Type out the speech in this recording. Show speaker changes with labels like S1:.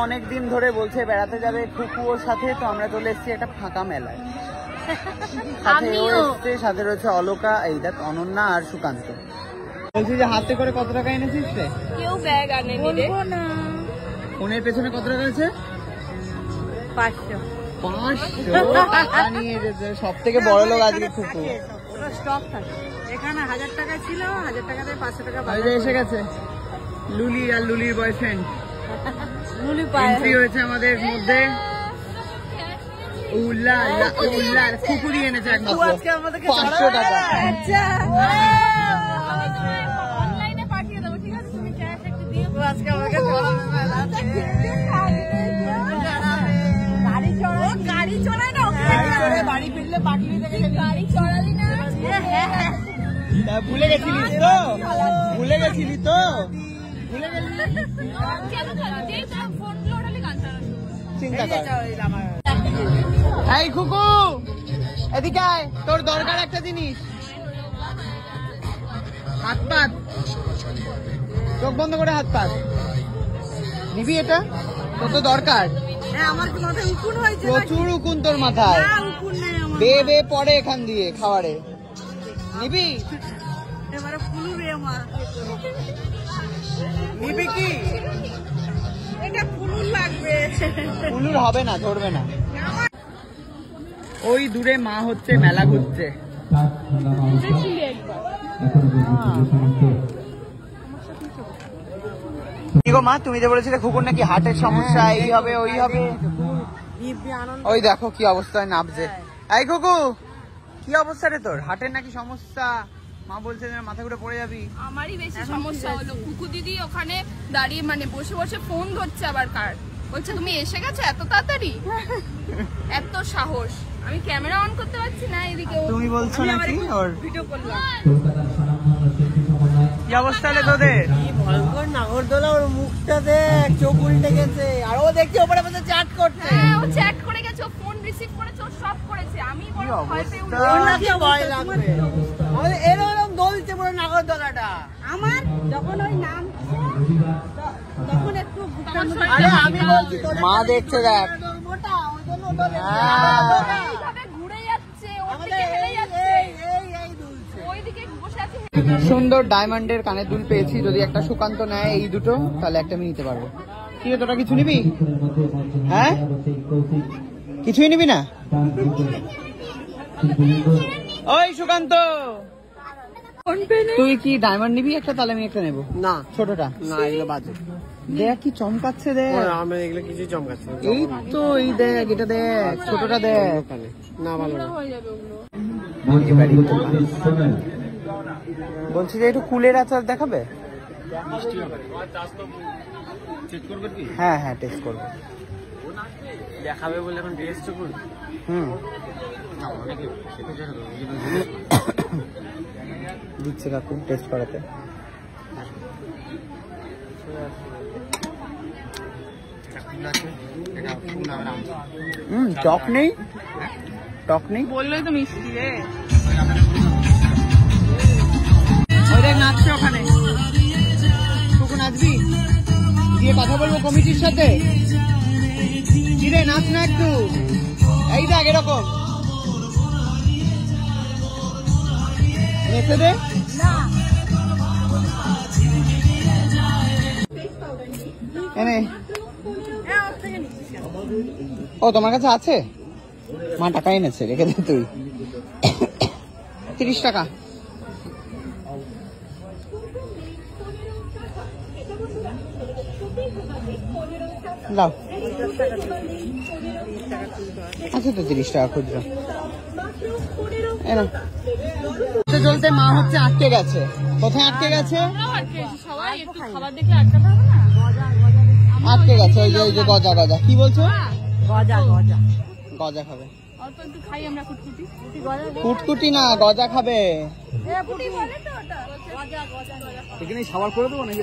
S1: অনেকদিন ধরে বলছে বেড়াতে যাবে খুকু ওর সাথে, তো আমরা চলে এসেছি একটা ফাঁকা মেলায়। সাথে রয়েছে অলোকা, এই দেখ অনন্যা আর সুকান্ত। বলছি যে হাতে করে কত টাকা এনেছিস রে?
S2: কেউ ব্যাগ আনেনি রে।
S1: ফোনের পেছনে কত টাকা আছে?
S2: 500
S1: টাকা নিয়ে এসেছে। সব থেকে বড় লোক আজকে খুকু।
S2: স্টক থাকে এখানে। 1000 টাকা ছিল, 1000 টাকাতে 500 টাকা
S1: এসে গেছে লুলি আর লুলির বয়ফ্রেন্ড।
S2: লুলি
S1: এন্ট্রি হয়েছে আমাদের মধ্যে। খুকু দিয়ে এনেছে একমাত্র 500 টাকা।
S2: আচ্ছা অনলাইনে পাঠিয়ে দেবো, ঠিক আছে? তুমি ক্যাশ একটু দিয়ে আজকে আমাকে গাড়ি চড়াই না, বাড়ি ফিরলে পাঠিয়ে দেবে। গাড়ি চড়ালি না?
S1: ভুলে গেছিলি তো? ভুলে গেছিলি তো? চিন্তা কর। এই খুকু এদিকে আয়, তোর দরকার একটা জিনিস। হাত পাত, চোখ বন্ধ করে হাত পাত নিবি। এটা তোর তো দরকার। প্রচুর উকুন তোর মাথায়। বে বে পড়ে এখান দিয়ে খাবারে। নিবি? নিবি কি?
S2: এটা ফুলুর লাগবে।
S1: ফুলুর হবে না, ধরবে না। ওই দূরে মা হচ্ছে মেলা ঘুরছে। কি গো মা, তুমি যে বলেছিলে খুকুর নাকি হার্টের সমস্যা, এই হবে ওই হবে। ওই দেখো কি অবস্থায় নাবছে। এই খুকু কি অবস্থা রে তোর? হার্টের নাকি সমস্যা, মা বলছে মাথা ঘুরে পড়ে যাবি।
S2: আমারই বেশি সমস্যা হলো। খুকু দিদি ওখানে দাঁড়িয়ে মানে বসে বসে ফোন ধরছে, আবার কার বলছে তুমি এসে গেছো এত তাড়াতাড়ি। এত সাহস, আমি ক্যামেরা অন করতে পারছি না। এদিকে
S1: তুমি বলছো নাকি ওর
S2: ভিডিও করলাম।
S1: কি অবস্থা রে তোদের?
S3: ভয়ঙ্কর নাগরদোলা, ওর মুখটা দেখ, চোখ উল্টে গেছে। আর ও দেখছি ওপরে বসে চ্যাট করছে।
S2: হ্যাঁ ও চ্যাট করে গেছে, ও ফোন রিসিভ করেছে, ও সব করেছে। আমি বড় ভয় পেয়ে উঠে
S3: ওর নাকি ভয় লাগবে। আমাদের এরকম দলছে পুরো নাগরদোলাটা।
S2: আমার যখন ওই নামছে তখন একটু
S3: আরে আমি বলছি
S1: মা দেখছে দেখ।
S3: মোটা ওই জন্য দলে
S2: এইভাবে ঘুরে যাচ্ছে, ওর দিকে হেলে যাচ্ছে,
S3: এই দুলছে।
S2: ওইদিকে বসে আছে।
S1: সুন্দর ডায়মন্ডের কানের দুল পেয়েছি। যদি একটা সুকান্ত নেয় এই দুটো, তাহলে একটা আমি নিতে পারবো। কি রে তোরা কিছু নিবি? হ্যাঁ কিছুই নিবি না? ওই সুকান্ত তুই কি ডায়মন্ড নিবি একটা? তাহলে আমি একটা নেবো।
S3: না
S1: ছোটটা
S3: না, এগুলো বাজে।
S1: দেখ কি চমকাচ্ছে দেখ।
S3: আমি এগুলো কিছু চমকাচ্ছে।
S1: এই তো এই দেখ, এটা দেখ, ছোটটা দেখ।
S3: না ভালো না।
S2: হয়ে যাবে ওগুলো।
S1: বলছি যে একটু কুলের আচার দেখাবে? হ্যাঁ হ্যাঁ টেস্ট করবো।
S3: দেখাবে বলে এখন টেস্ট করব।
S1: দিচ্ছে কাকু টেস্ট করাতে। টক নেই, টক নেই
S2: বললেই তো মিষ্টি রে।
S1: ওই দেখ নাচছে ওখানে। কুকু নাচবি? গিয়ে কথা বলবো কমিটির সাথে। কি রে নাচ না একটু? এই দেখ এরকম নেচে দে। এনে ও তোমার কাছে আছে? মা টাকা এনেছে, রেখে দে তুই। 30 টাকা। দাও। আচ্ছা তো 30 টাকা খুচরো। চলতে মা হচ্ছে আটকে গেছে। কোথায় আটকে গেছে?
S2: সবাই একটু খাবার দেখলে আটকাতে হবে না?
S1: আটকে গেছে ওই যে গজা গজা। কি বলছো?
S3: গজা গজা
S1: গজা খাবে?
S2: অল্প একটু খাই আমরা কুটকুটি।
S1: কুটকুটি না, গজা খাবে।
S2: কুটকুটি বলে তো ওটা। গজা গজা
S1: এখানে সাবার করে দেবো নাকি?